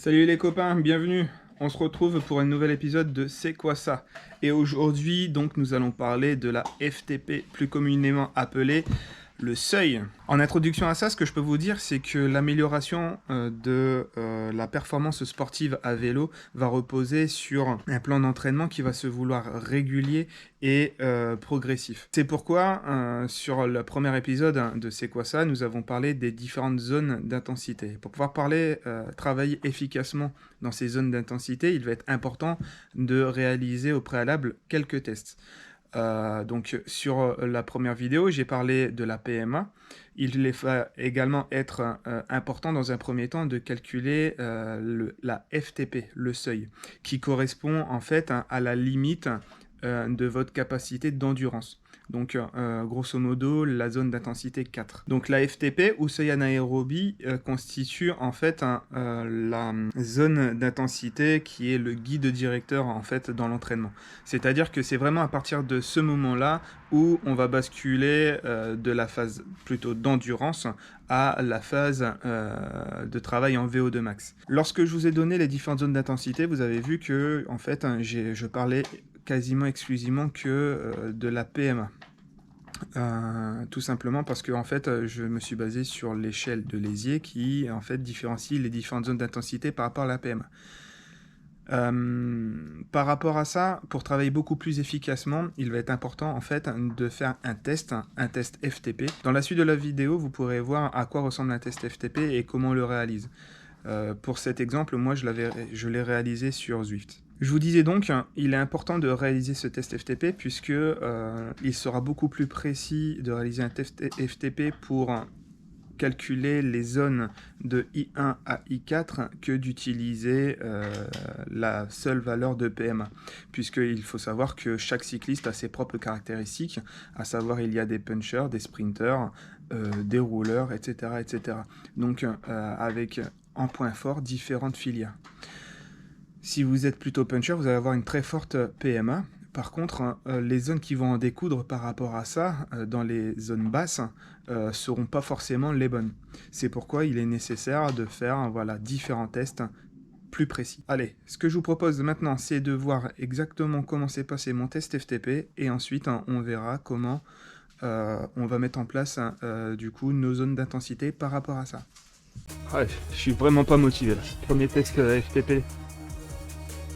Salut les copains, bienvenue. On se retrouve pour un nouvel épisode de C'est quoi ça? Et aujourd'hui, donc, nous allons parler de la FTP, plus communément appelée le seuil. En introduction à ça, ce que je peux vous dire, c'est que l'amélioration de la performance sportive à vélo va reposer sur un plan d'entraînement qui va se vouloir régulier et progressif. C'est pourquoi, sur le premier épisode de C'est quoi ça, nous avons parlé des différentes zones d'intensité. Pour pouvoir travailler efficacement dans ces zones d'intensité, il va être important de réaliser au préalable quelques tests. Donc sur la première vidéo, j'ai parlé de la PMA. Il va également être important dans un premier temps de calculer la FTP, le seuil, qui correspond en fait à la limite de votre capacité d'endurance. Donc, grosso modo, la zone d'intensité 4. Donc, la FTP, ou seuil anaérobie, constitue en fait la zone d'intensité qui est le guide directeur en fait dans l'entraînement. C'est-à-dire que c'est vraiment à partir de ce moment-là où on va basculer de la phase plutôt d'endurance à la phase de travail en VO2 max. Lorsque je vous ai donné les différentes zones d'intensité, vous avez vu que en fait, je parlais quasiment exclusivement que de la PMA. Tout simplement parce que en fait, je me suis basé sur l'échelle de Lésier qui en fait différencie les différentes zones d'intensité par rapport à la PMA. Par rapport à ça, pour travailler beaucoup plus efficacement, il va être important en fait de faire un test FTP. Dans la suite de la vidéo, vous pourrez voir à quoi ressemble un test FTP et comment on le réalise. Pour cet exemple, moi je l'ai réalisé sur Zwift. Je vous disais donc, il est important de réaliser ce test FTP puisque il sera beaucoup plus précis de réaliser un test FTP pour calculer les zones de I1 à I4 que d'utiliser la seule valeur de PMA, puisqu'il faut savoir que chaque cycliste a ses propres caractéristiques, à savoir il y a des punchers, des sprinters, des rouleurs, etc. etc. Donc avec en point fort différentes filières. Si vous êtes plutôt puncher, vous allez avoir une très forte PMA. Par contre, les zones qui vont en découdre par rapport à ça, dans les zones basses, seront pas forcément les bonnes. C'est pourquoi il est nécessaire de faire différents tests plus précis. Allez, ce que je vous propose maintenant, c'est de voir exactement comment s'est passé mon test FTP, et ensuite on verra comment on va mettre en place du coup nos zones d'intensité par rapport à ça. Ouais, je suis vraiment pas motivé là. Premier test FTP.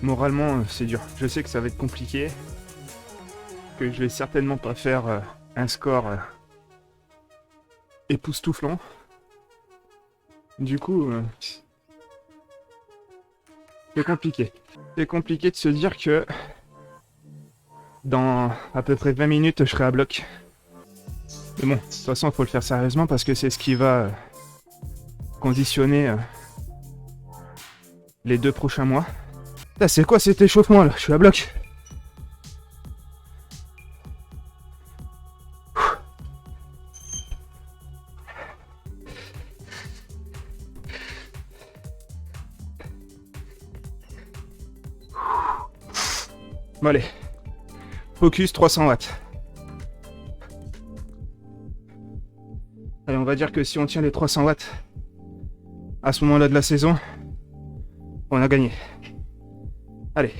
Moralement, c'est dur. Je sais que ça va être compliqué, que je vais certainement pas faire un score époustouflant. Du coup, c'est compliqué. C'est compliqué de se dire que dans à peu près 20 minutes, je serai à bloc. Mais bon, de toute façon, il faut le faire sérieusement parce que c'est ce qui va conditionner les 2 prochains mois. Là, c'est quoi cet échauffement là? Je suis à bloc. Bon allez, focus 300 watts. Allez, on va dire que si on tient les 300 watts à ce moment-là de la saison, on a gagné. Allez.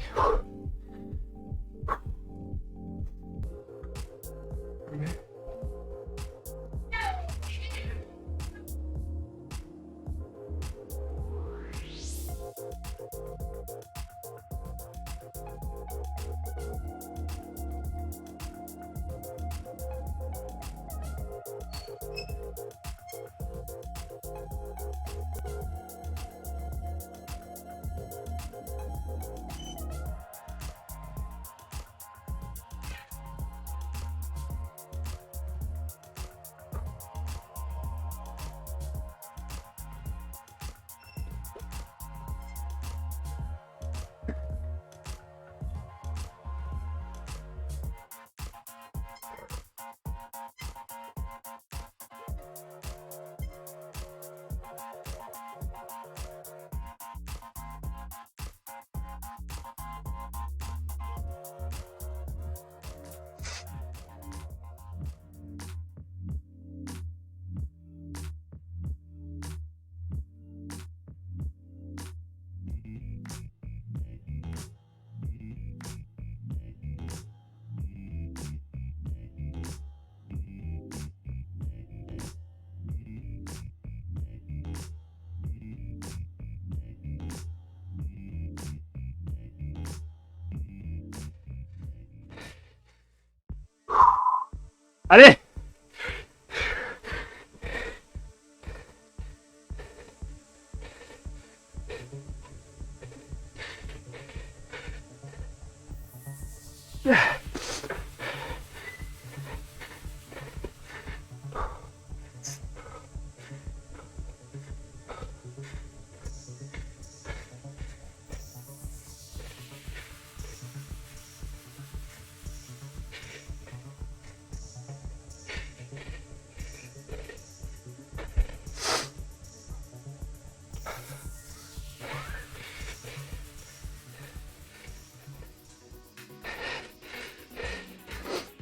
Allez!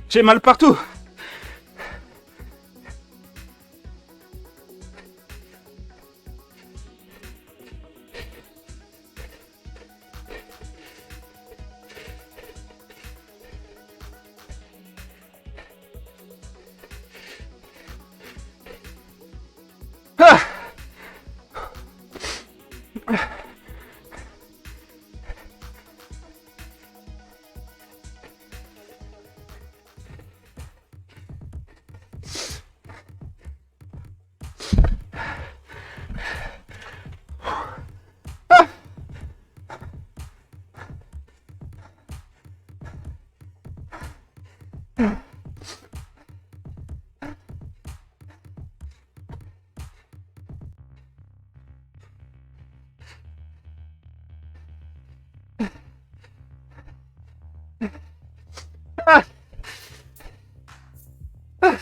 J'ai mal partout. Ah! Ah!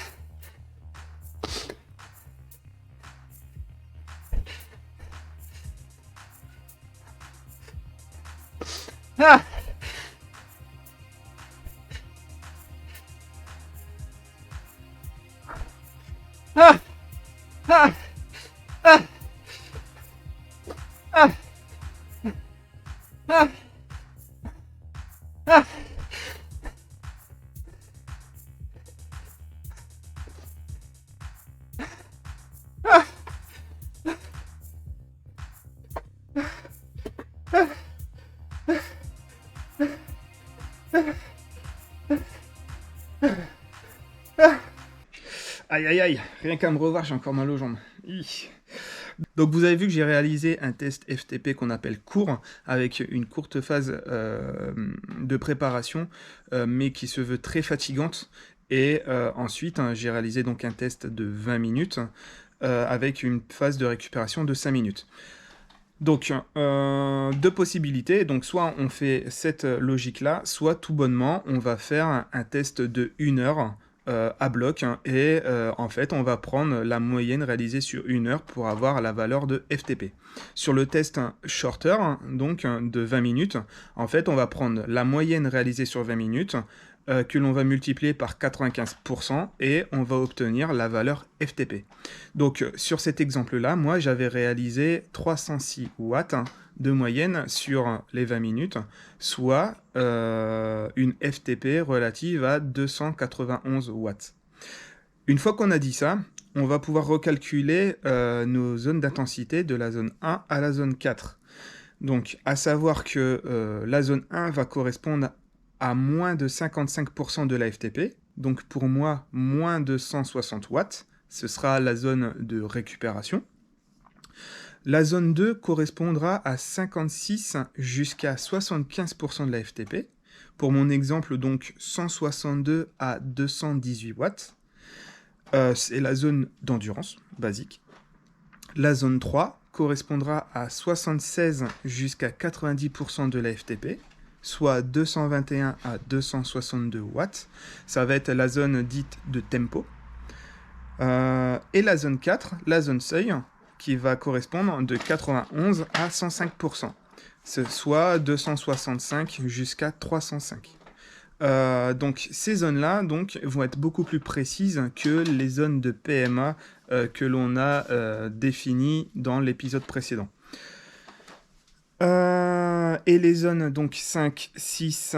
Ah! Ah! Ah! Ah! Ah! Ah! Ah! Aïe aïe aïe, rien qu'à me revoir, j'ai encore mal aux jambes. Hi. Donc vous avez vu que j'ai réalisé un test FTP qu'on appelle court, avec une courte phase de préparation, mais qui se veut très fatigante. Et ensuite, hein, j'ai réalisé donc un test de 20 minutes, avec une phase de récupération de 5 minutes. Donc, deux possibilités. Donc, soit on fait cette logique-là, soit tout bonnement, on va faire un test de 1 heure à bloc, hein, et en fait, on va prendre la moyenne réalisée sur 1 heure pour avoir la valeur de FTP. Sur le test shorter, donc de 20 minutes, en fait, on va prendre la moyenne réalisée sur 20 minutes, que l'on va multiplier par 95% et on va obtenir la valeur FTP. Donc sur cet exemple-là, moi j'avais réalisé 306 watts, hein, de moyenne sur les 20 minutes, soit une FTP relative à 291 watts. Une fois qu'on a dit ça, on va pouvoir recalculer nos zones d'intensité de la zone 1 à la zone 4. Donc, à savoir que la zone 1 va correspondre à moins de 55% de la FTP. Donc, pour moi, moins de 160 watts. Ce sera la zone de récupération. La zone 2 correspondra à 56 jusqu'à 75% de la FTP. Pour mon exemple, donc 162 à 218 watts. C'est la zone d'endurance basique. La zone 3 correspondra à 76 jusqu'à 90% de la FTP, soit 221 à 262 watts. Ça va être la zone dite de tempo. Et la zone 4, la zone seuil, qui va correspondre de 91 à 105%, soit 265 jusqu'à 305. Donc ces zones-là vont être beaucoup plus précises que les zones de PMA que l'on a définies dans l'épisode précédent. Et les zones donc 5, 6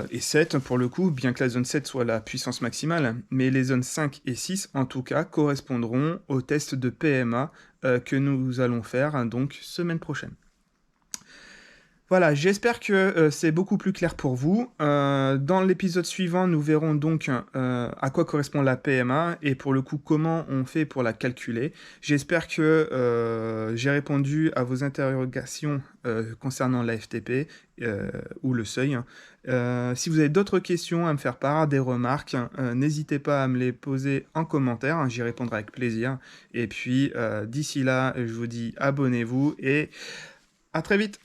et 7, pour le coup, bien que la zone 7 soit la puissance maximale, mais les zones 5 et 6, en tout cas, correspondront au test de PMA que nous allons faire donc semaine prochaine. Voilà, j'espère que c'est beaucoup plus clair pour vous. Dans l'épisode suivant, nous verrons donc à quoi correspond la PMA et pour le coup comment on fait pour la calculer. J'espère que j'ai répondu à vos interrogations concernant la FTP ou le seuil. Si vous avez d'autres questions à me faire part, des remarques, n'hésitez pas à me les poser en commentaire, hein, j'y répondrai avec plaisir. Et puis d'ici là, je vous dis abonnez-vous et à très vite.